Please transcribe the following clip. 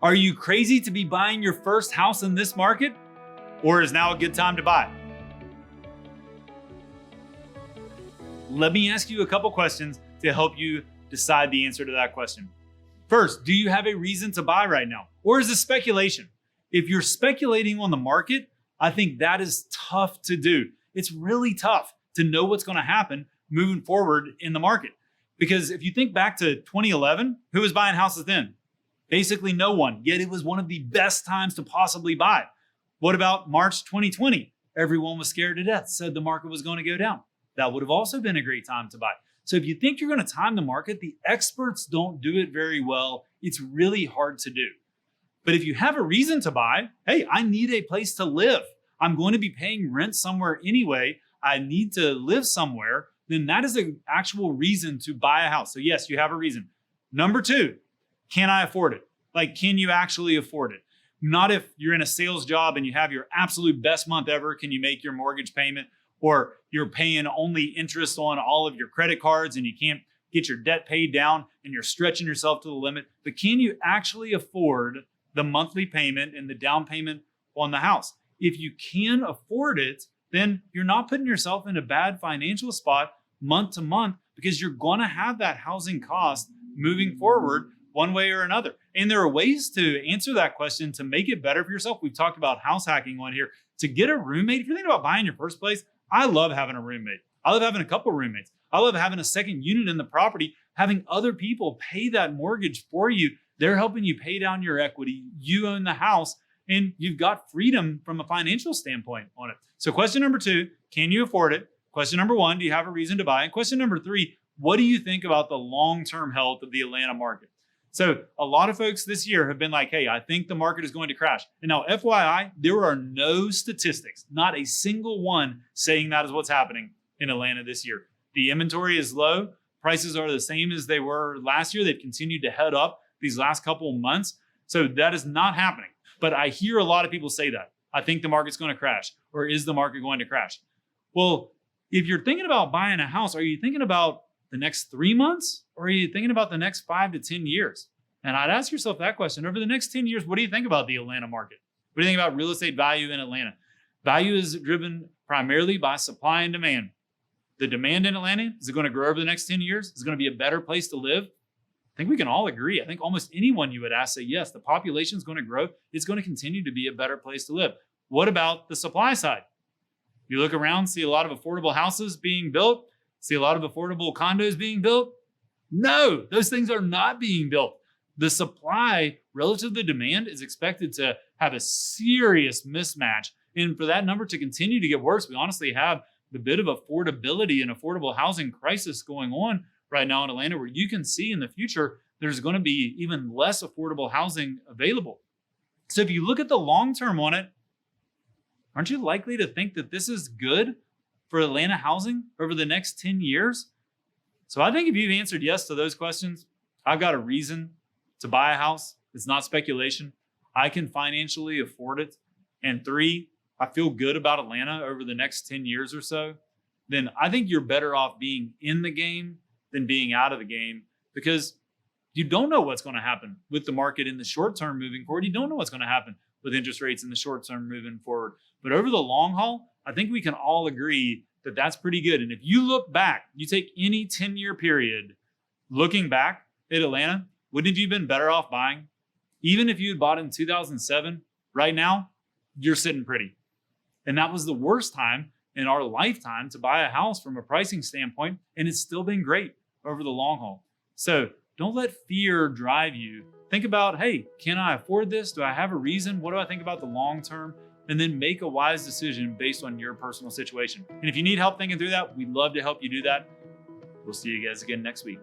Are you crazy to be buying your first house in this market? Or is now a good time to buy? Let me ask you a couple questions to help you decide the answer to that question. First, do you have a reason to buy right now? Or is it speculation? If you're speculating on the market, I think that is tough to do. It's really tough to know what's going to happen moving forward in the market. Because if you think back to 2011, who was buying houses then? Basically no one, yet it was one of the best times to possibly buy. What about March 2020? Everyone was scared to death, said the market was going to go down. That would have also been a great time to buy. So if you think you're going to time the market, the experts don't do it very well. It's really hard to do. But if you have a reason to buy, hey, I need a place to live. I'm going to be paying rent somewhere anyway. I need to live somewhere. Then that is an actual reason to buy a house. So yes, you have a reason. Number two, can I afford it? Like, can you actually afford it? Not if you're in a sales job and you have your absolute best month ever, can you make your mortgage payment? Or you're paying only interest on all of your credit cards and you can't get your debt paid down and you're stretching yourself to the limit. But can you actually afford the monthly payment and the down payment on the house? If you can afford it, then you're not putting yourself in a bad financial spot month to month, because you're going to have that housing cost moving forward one way or another. And there are ways to answer that question to make it better for yourself. We've talked about house hacking on here. To get a roommate, if you're thinking about buying your first place, I love having a roommate. I love having a couple of roommates. I love having a second unit in the property, having other people pay that mortgage for you. They're helping you pay down your equity. You own the house and you've got freedom from a financial standpoint on it. So question number two, can you afford it? Question number one, do you have a reason to buy? And question number three, what do you think about the long-term health of the Atlanta market? So a lot of folks this year have been like, hey, I think the market is going to crash. And now FYI, there are no statistics, not a single one saying that is what's happening in Atlanta this year. The inventory is low. Prices are the same as they were last year. They've continued to head up these last couple of months. So that is not happening. But I hear a lot of people say that. I think the market's going to crash. Or is the market going to crash? Well, if you're thinking about buying a house, are you thinking about the next 3 months? Or are you thinking about the next 5 to 10 years? And I'd ask yourself that question. Over the next 10 years, what do you think about the Atlanta market? What do you think about real estate value in Atlanta? Value is driven primarily by supply and demand. The demand in Atlanta, is it going to grow over the next 10 years? Is it going to be a better place to live? I think we can all agree. I think almost anyone you would ask say, yes, the population is going to grow. It's going to continue to be a better place to live. What about the supply side? You look around, see a lot of affordable houses being built, see a lot of affordable condos being built. No, those things are not being built. The supply relative to the demand is expected to have a serious mismatch. And for that number to continue to get worse, we honestly have the bit of affordability and affordable housing crisis going on right now in Atlanta, where you can see in the future, there's going to be even less affordable housing available. So if you look at the long term on it, aren't you likely to think that this is good for Atlanta housing over the next 10 years? So I think if you've answered yes to those questions, I've got a reason to buy a house. It's not speculation. I can financially afford it. And three, I feel good about Atlanta over the next 10 years or so. Then I think you're better off being in the game than being out of the game, because you don't know what's going to happen with the market in the short term moving forward. You don't know what's going to happen with interest rates in the short term moving forward. But over the long haul, I think we can all agree that that's pretty good. And if you look back, you take any 10-year period, looking back at Atlanta, wouldn't you have been better off buying? Even if you had bought in 2007, right now, you're sitting pretty. And that was the worst time in our lifetime to buy a house from a pricing standpoint. And it's still been great over the long haul. So don't let fear drive you. Think about, hey, can I afford this? Do I have a reason? What do I think about the long term? And then make a wise decision based on your personal situation. And if you need help thinking through that, we'd love to help you do that. We'll see you guys again next week.